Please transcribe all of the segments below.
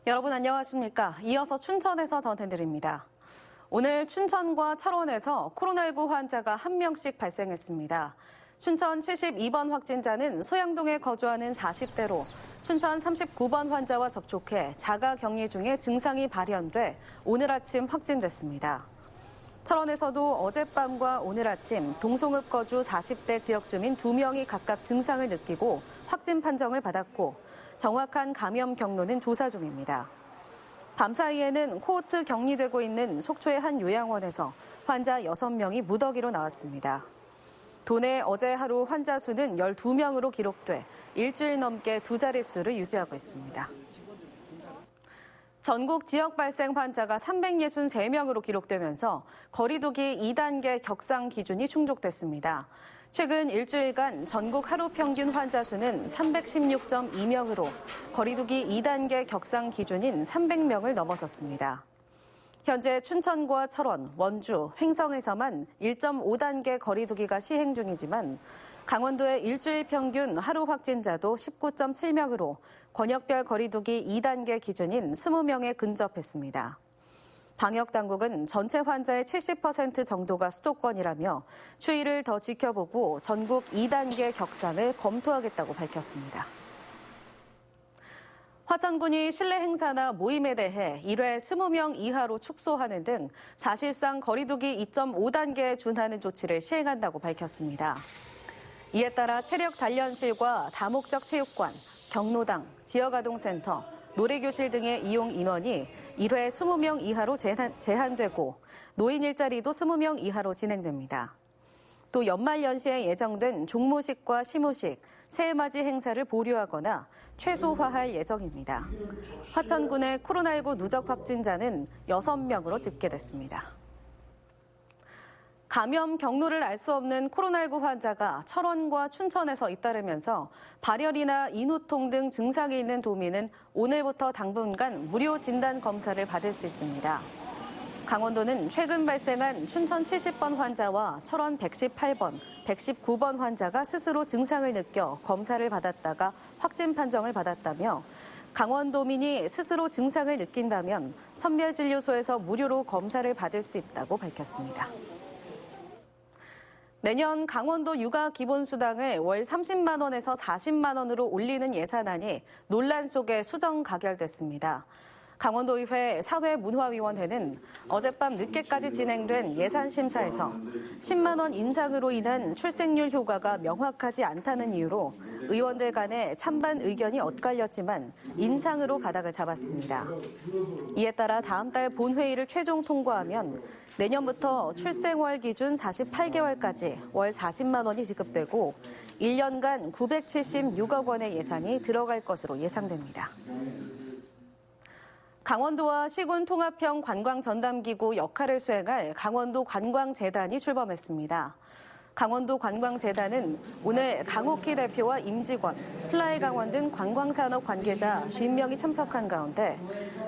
여러분 안녕하십니까? 이어서 춘천에서 전해드립니다. 오늘 춘천과 철원에서 코로나19 환자가 1명씩 발생했습니다. 춘천 72번 확진자는 소양동에 거주하는 40대로 춘천 39번 환자와 접촉해 자가 격리 중에 증상이 발현돼 오늘 아침 확진됐습니다. 철원에서도 어젯밤과 오늘 아침 동송읍 거주 40대 지역 주민 2명이 각각 증상을 느끼고 확진 판정을 받았고 정확한 감염 경로는 조사 중입니다. 밤사이에는 코호트 격리되고 있는 속초의 한 요양원에서 환자 6명이 무더기로 나왔습니다. 도내 어제 하루 환자 수는 12명으로 기록돼 일주일 넘게 두 자릿수를 유지하고 있습니다. 전국 지역 발생 환자가 363명으로 기록되면서 거리두기 2단계 격상 기준이 충족됐습니다. 최근 일주일간 전국 하루 평균 환자 수는 316.2명으로 거리두기 2단계 격상 기준인 300명을 넘어섰습니다. 현재 춘천과 철원, 원주, 횡성에서만 1.5단계 거리두기가 시행 중이지만 강원도의 일주일 평균 하루 확진자도 19.7명으로 권역별 거리두기 2단계 기준인 20명에 근접했습니다. 방역당국은 전체 환자의 70% 정도가 수도권이라며 추이를 더 지켜보고 전국 2단계 격상을 검토하겠다고 밝혔습니다. 화천군이 실내 행사나 모임에 대해 1회 20명 이하로 축소하는 등 사실상 거리두기 2.5단계에 준하는 조치를 시행한다고 밝혔습니다. 이에 따라 체력 단련실과 다목적 체육관, 경로당, 지역아동센터, 노래교실 등의 이용 인원이 1회 20명 이하로 제한되고 노인 일자리도 20명 이하로 진행됩니다. 또 연말 연시에 예정된 종무식과 시무식, 새해맞이 행사를 보류하거나 최소화할 예정입니다. 화천군의 코로나19 누적 확진자는 6명으로 집계됐습니다. 감염 경로를 알 수 없는 코로나19 환자가 철원과 춘천에서 잇따르면서 발열이나 인후통 등 증상이 있는 도민은 오늘부터 당분간 무료 진단 검사를 받을 수 있습니다. 강원도는 최근 발생한 춘천 70번 환자와 철원 118번, 119번 환자가 스스로 증상을 느껴 검사를 받았다가 확진 판정을 받았다며 강원도민이 스스로 증상을 느낀다면 선별진료소에서 무료로 검사를 받을 수 있다고 밝혔습니다. 내년 강원도 육아 기본수당을 월 30만 원에서 40만 원으로 올리는 예산안이 논란 속에 수정 가결됐습니다. 강원도의회 사회문화위원회는 어젯밤 늦게까지 진행된 예산심사에서 10만 원 인상으로 인한 출생률 효과가 명확하지 않다는 이유로 의원들 간에 찬반 의견이 엇갈렸지만 인상으로 가닥을 잡았습니다. 이에 따라 다음 달 본회의를 최종 통과하면 내년부터 출생월 기준 48개월까지 월 40만 원이 지급되고 1년간 976억 원의 예산이 들어갈 것으로 예상됩니다. 강원도와 시군 통합형 관광전담기구 역할을 수행할 강원도 관광재단이 출범했습니다. 강원도 관광재단은 오늘 강옥희 대표와 임직원, 플라이강원 등 관광산업 관계자 50명이 참석한 가운데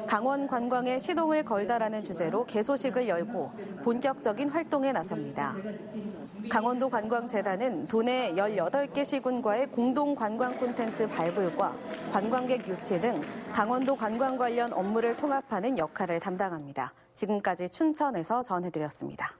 강원 관광에 시동을 걸다라는 주제로 개소식을 열고 본격적인 활동에 나섭니다. 강원도 관광재단은 도내 18개 시군과의 공동 관광 콘텐츠 발굴과 관광객 유치 등 강원도 관광 관련 업무를 통합하는 역할을 담당합니다. 지금까지 춘천에서 전해드렸습니다.